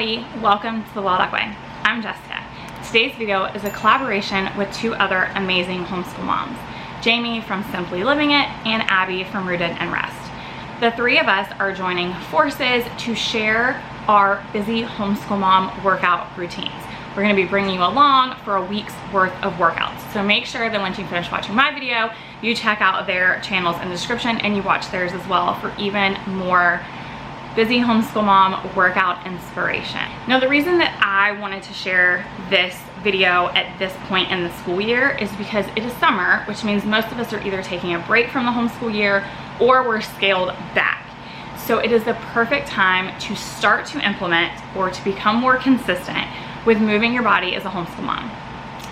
everybody, welcome to the Law Way. I'm Jessica. Today's video is a collaboration with two other amazing homeschool moms, Jamie from Simply Living It and Abby from Rooted and Rest. The three of us are joining forces to share our busy homeschool mom workout routines. We're going to be bringing you along for a week's worth of workouts. So make sure that once you finish watching my video, you check out their channels in the description and you watch theirs as well for even more busy homeschool mom workout inspiration. Now, the reason that I wanted to share this video at this point in the school year is because it is summer, which means most of us are either taking a break from the homeschool year or we're scaled back. So it is the perfect time to start to implement or to become more consistent with moving your body as a homeschool mom,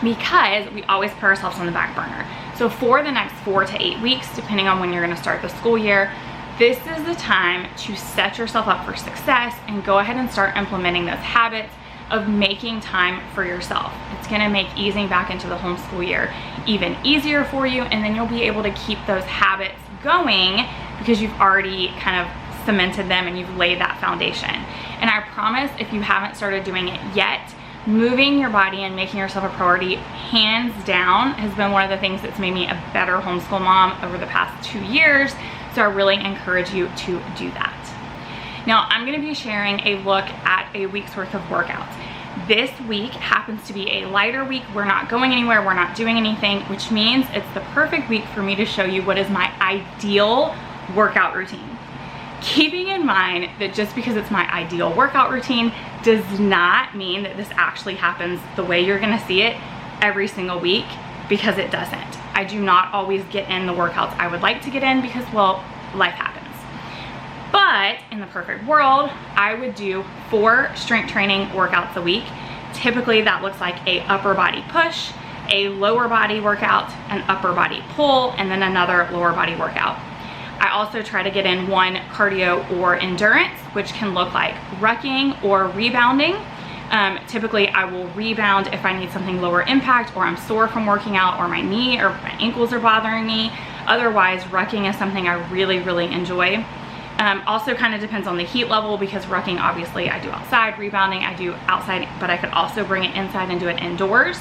because we always put ourselves on the back burner. So for the next 4 to 8 weeks, depending on when you're going to start the school year, this is the time to set yourself up for success and go ahead and start implementing those habits of making time for yourself. It's going to make easing back into the homeschool year even easier for you, and then you'll be able to keep those habits going because you've already kind of cemented them and you've laid that foundation. And I promise, if you haven't started doing it yet, moving your body and making yourself a priority, hands down, has been one of the things that's made me a better homeschool mom over the past 2 years. So I really encourage you to do that. Now, I'm going to be sharing a look at a week's worth of workouts. This week happens to be a lighter week. We're not going anywhere. We're not doing anything, which means it's the perfect week for me to show you what is my ideal workout routine. Keeping in mind that just because it's my ideal workout routine does not mean that this actually happens the way you're going to see it every single week, because it doesn't. I do not always get in the workouts I would like to get in because, well, life happens. But in the perfect world, I would do 4 strength training workouts a week. Typically that looks like a upper body push, a lower body workout, an upper body pull, and then another lower body workout. I also try to get in 1 cardio or endurance, which can look like rucking or rebounding. Typically I will rebound if I need something lower impact, or I'm sore from working out, or my knee or my ankles are bothering me. Otherwise, rucking is something I really enjoy. Also kind of depends on the heat level, because rucking, obviously I do outside, rebounding I do outside, but I could also bring it inside and do it indoors.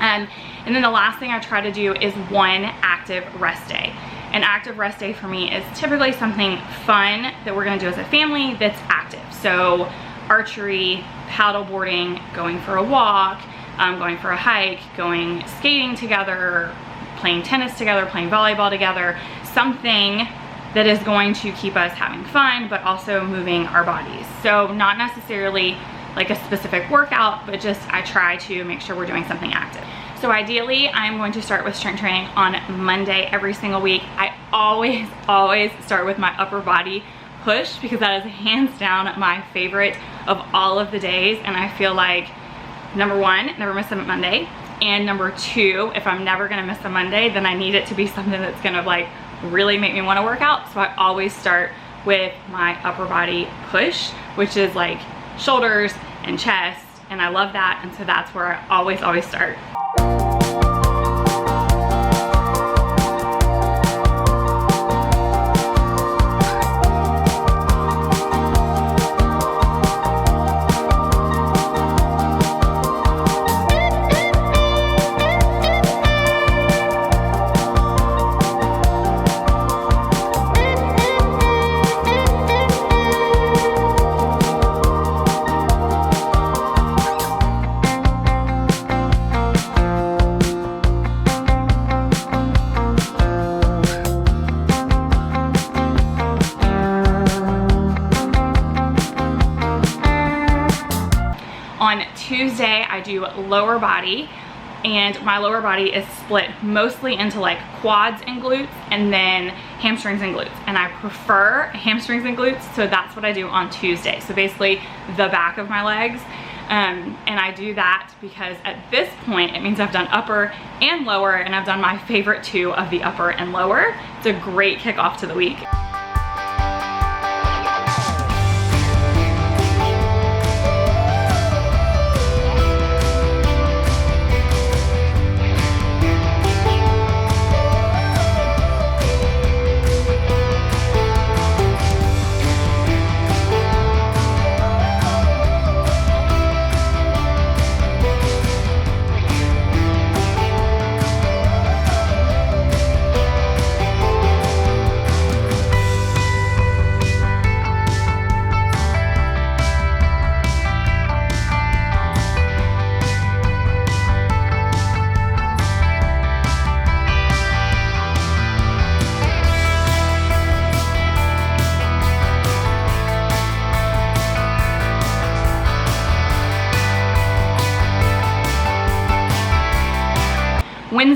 And then the last thing I try to do is 1 active rest day. An active rest day for me is typically something fun that we're gonna do as a family that's active. So archery, paddle boarding, going for a walk, going for a hike, going skating together, playing tennis together, playing volleyball together, something that is going to keep us having fun, but also moving our bodies. So not necessarily like a specific workout, but just I try to make sure we're doing something active. So ideally, I'm going to start with strength training on Monday every single week. I always start with my upper body push, because that is hands down my favorite of all of the days. And I feel like, number 1, never miss a Monday. And number 2, if I'm never gonna miss a Monday, then I need it to be something that's gonna like really make me wanna work out. So I always start with my upper body push, which is like shoulders and chest. And I love that. And so that's where I always start. On Tuesday, I do lower body, and my lower body is split mostly into like quads and glutes, and then hamstrings and glutes. And I prefer hamstrings and glutes, so that's what I do on Tuesday. So basically the back of my legs. And I do that because at this point, it means I've done upper and lower, and I've done my favorite 2 of the upper and lower. It's a great kickoff to the week.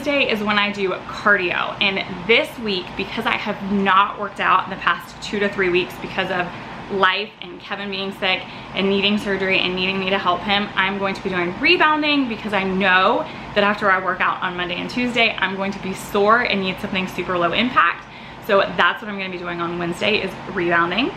Wednesday is when I do cardio. And this week, because I have not worked out in the past 2 to 3 weeks because of life and Kevin being sick and needing surgery and needing me to help him, I'm going to be doing rebounding because I know that after I work out on Monday and Tuesday, I'm going to be sore and need something super low impact. So that's what I'm going to be doing on Wednesday, is rebounding.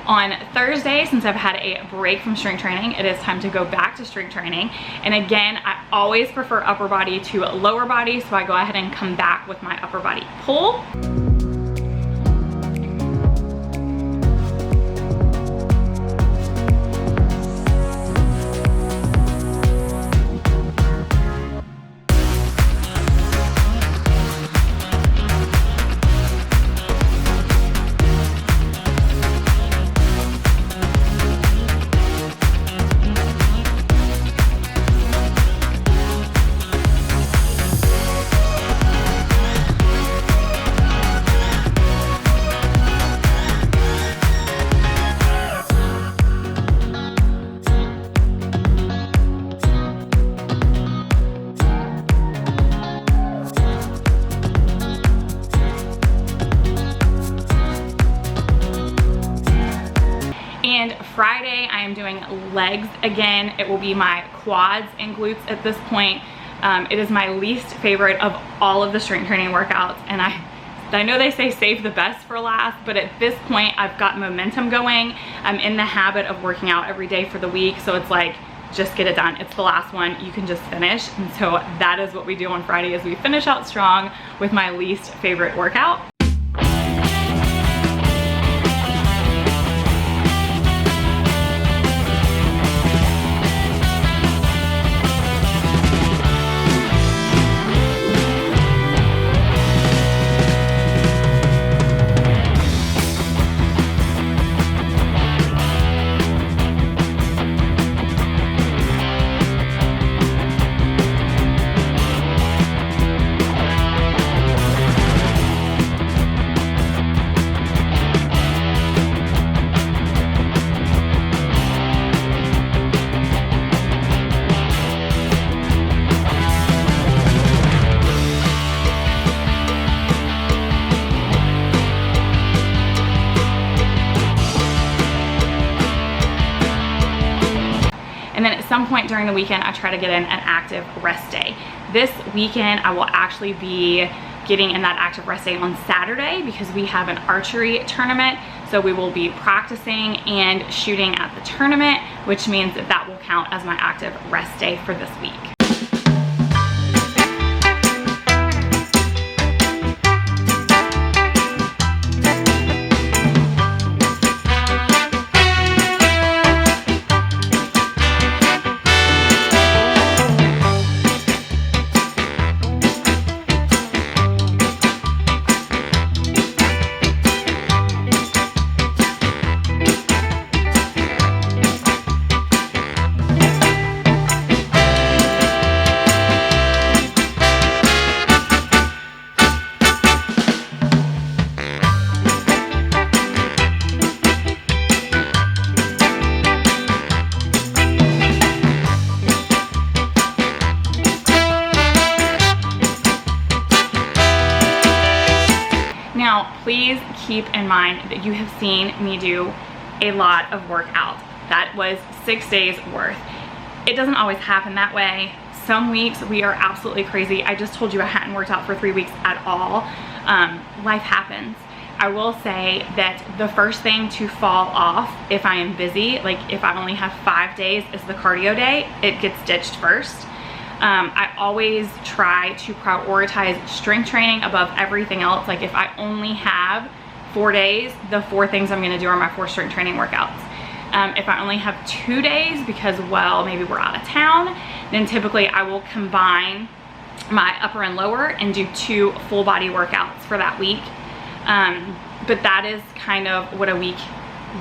On Thursday, since I've had a break from strength training, it is time to go back to strength training. And again, I always prefer upper body to lower body, so I go ahead and come back with my upper body pull. And Friday, I am doing legs again. It will be my quads and glutes at this point. It is my least favorite of all of the strength training workouts, and I know they say save the best for last, but at this point, I've got momentum going. I'm in the habit of working out every day for the week, so it's like, just get it done. It's the last one, you can just finish. And so that is what we do on Friday, is we finish out strong with my least favorite workout. And then at some point during the weekend, I try to get in an active rest day. This weekend, I will actually be getting in that active rest day on Saturday because we have an archery tournament. So we will be practicing and shooting at the tournament, which means that that will count as my active rest day for this week. Now, please keep in mind that you have seen me do a lot of workout. That was 6 days worth. It doesn't always happen that way. Some weeks we are absolutely crazy. I just told you I hadn't worked out for 3 weeks at all. Life happens. I will say that the first thing to fall off if I am busy, like if I only have 5 days, is the cardio day. It gets ditched first. I always try to prioritize strength training above everything else. Like if I only have 4 days, the 4 things I'm gonna do are my 4 strength training workouts. If I only have 2 days because, well, maybe we're out of town, then typically I will combine my upper and lower and do 2 full body workouts for that week. But that is kind of what a week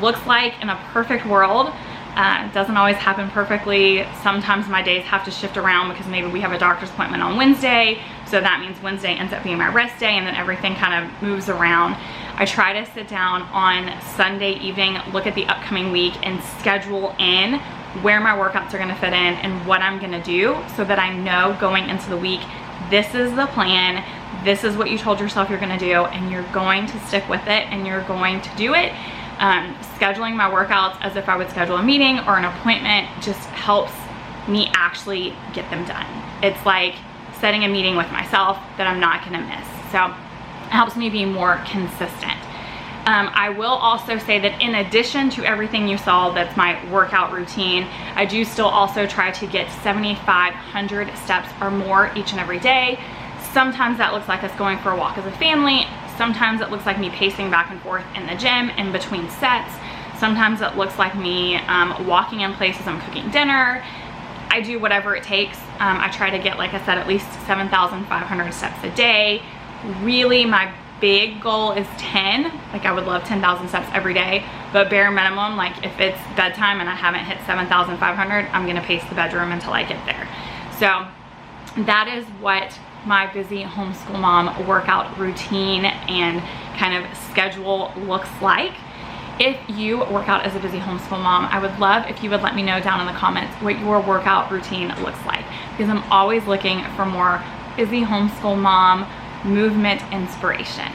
looks like in a perfect world. It doesn't always happen perfectly. Sometimes my days have to shift around because maybe we have a doctor's appointment on Wednesday, so that means Wednesday ends up being my rest day, and then everything kind of moves around. I try to sit down on Sunday evening, look at the upcoming week, and schedule in where my workouts are gonna fit in and what I'm gonna do, so that I know going into the week, this is the plan, this is what you told yourself you're gonna do, and you're going to stick with it and you're going to do it. Scheduling my workouts as if I would schedule a meeting or an appointment just helps me actually get them done. It's like setting a meeting with myself that I'm not gonna miss. So it helps me be more consistent. I will also say that in addition to everything you saw that's my workout routine, I do still also try to get 7,500 steps or more each and every day. Sometimes that looks like us going for a walk as a family. Sometimes it looks like me pacing back and forth in the gym in between sets. Sometimes it looks like me walking in places I'm cooking dinner. I do whatever it takes. I try to get, like I said, at least 7,500 steps a day. Really, my big goal is 10. Like I would love 10,000 steps every day, but bare minimum, like if it's bedtime and I haven't hit 7,500, I'm gonna pace the bedroom until I get there. So that is what my busy homeschool mom workout routine and kind of schedule looks like. If you work out as a busy homeschool mom, I would love if you would let me know down in the comments what your workout routine looks like, because I'm always looking for more busy homeschool mom movement inspiration.